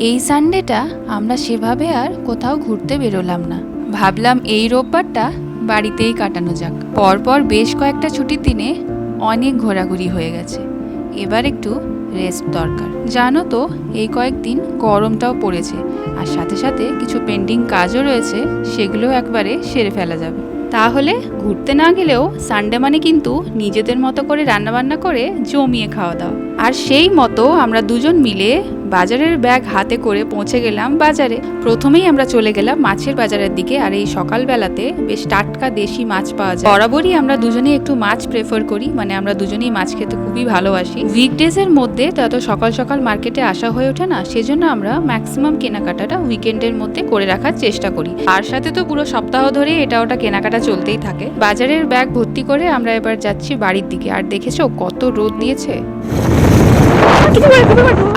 এই সানডেটা আমরা সেভাবে আর কোথাও ঘুরতে বেরোলাম না। ভাবলাম এই রোববারটা বাড়িতেই কাটানো যাক। পরপর বেশ কয়েকটা ছুটির দিনে অনেক ঘোরাঘুরি হয়ে গেছে, এবার একটু রেস্ট দরকার। জানো তো, এই কয়েকদিন গরমটাও পড়েছে, আর সাথে সাথে কিছু পেন্ডিং কাজও রয়েছে, সেগুলো একবারে সেরে ফেলা যাবে। তাহলে ঘুরতে না গেলেও সানডে মানে কিন্তু নিজেদের মতো করে রান্নাবান্না করে জমিয়ে খাওয়া দাওয়া। আর সেই মতো আমরা দুজন মিলে বাজারের ব্যাগ হাতে করে পৌঁছে গেলাম বাজারে। প্রথমেই আমরা চলে গেলাম মাছের বাজারের দিকে। আর এই সকালবেলাতে বেশ টাটকা দেশি মাছ পাওয়া যায়। বরাবরই আমরা দুজনেই একটু মাছ প্রেফার করি, মানে আমরা দুজনেই মাছ খেতে খুবই ভালোবাসি। উইকডেজের মধ্যে তত সকাল সকাল মার্কেটে আসা হয়ে ওঠে না, সেজন্য আমরা ম্যাক্সিমাম কেনাকাটাটা উইকেন্ডের মধ্যে করে রাখার চেষ্টা করি। আর সাথে তো পুরো সপ্তাহ ধরে এটা ওটা কেনাকাটা চলতেই থাকে। বাজারের ব্যাগ ভর্তি করে আমরা এবার যাচ্ছি বাড়ির দিকে। আর দেখেছো কত রোদ দিয়েছে।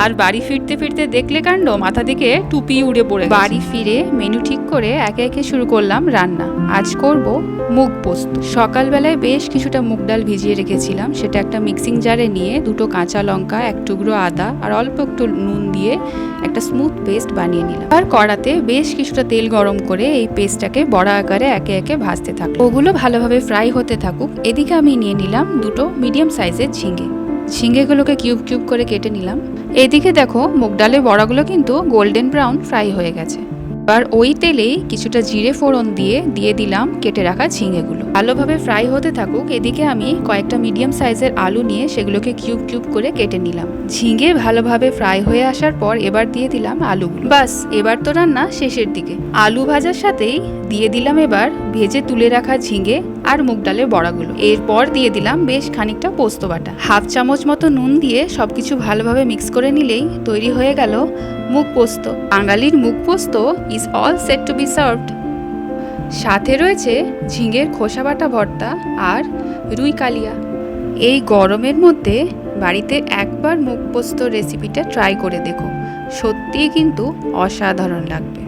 আর বাড়ি ফিরতে ফিরতে দেখলে কাণ্ড, মাথা থেকে টুপি উড়ে পড়ে। বাড়ি ফিরে মেনু ঠিক করে একে একে শুরু করলাম রান্না। আজ করব মুগ পোস্ত। সকালবেলায় বেশ কিছুটা মুগ ডাল ভিজিয়ে রেখেছিলাম, সেটা একটা মিক্সিং জারে নিয়ে দুটো কাঁচা লঙ্কা, এক টুকরো আদা আর অল্প একটু নুন দিয়ে একটা স্মুথ পেস্ট বানিয়ে নিলাম। আর কড়াতে বেশ কিছুটা তেল গরম করে এই পেস্টটাকে বড়া আকারে একে একে ভাজতে থাকবো। ওগুলো ভালোভাবে ফ্রাই হতে থাকুক। এদিকে আমি নিয়ে নিলাম দুটো মিডিয়াম সাইজের ঝিঙে। ঝিঙেগুলোকে কিউব কিউব করে কেটে নিলাম। এদিকে দেখো মুগ ডালের বড়াগুলো কিন্তু গোল্ডেন ব্রাউন ফ্রাই হয়ে গেছে। এবার ওই তেলেই কিছুটা জিরে ফোড়ন দিয়ে দিলাম কেটে রাখা ঝিঙেগুলো। ভালোভাবে ফ্রাই হতে থাকুক। এদিকে আমি কয়েকটা মিডিয়াম সাইজের আলু নিয়ে সেগুলোকে কিউব কিউব করে কেটে নিলাম। ঝিঙে ভালোভাবে ফ্রাই হয়ে আসার পর এবার দিয়ে দিলাম আলুগুলো। বাস, এবার তো রান্না শেষের দিকে। আলু ভাজার সাথেই দিয়ে দিলাম এবার ভেজে তুলে রাখা ঝিঙে আর মুগ ডালের বড়াগুলো। এরপর দিয়ে দিলাম বেশ খানিকটা পোস্ত বাটা। হাফ চামচ মতো নুন দিয়ে সবকিছু ভালোভাবে মিক্স করে নিলেই তৈরি হয়ে গেল মুগ পোস্ত। বাঙালির মুগ পোস্ত is all set to be served. সাথে রয়েছে ঝিঙের খোসা বাটা ভর্তা আর রুই কালিয়া। এই গরমের মধ্যে বাড়িতে একবার মুগ পোস্ত রেসিপিটা ট্রাই করে দেখো, সত্যিই কিন্তু অসাধারণ লাগবে।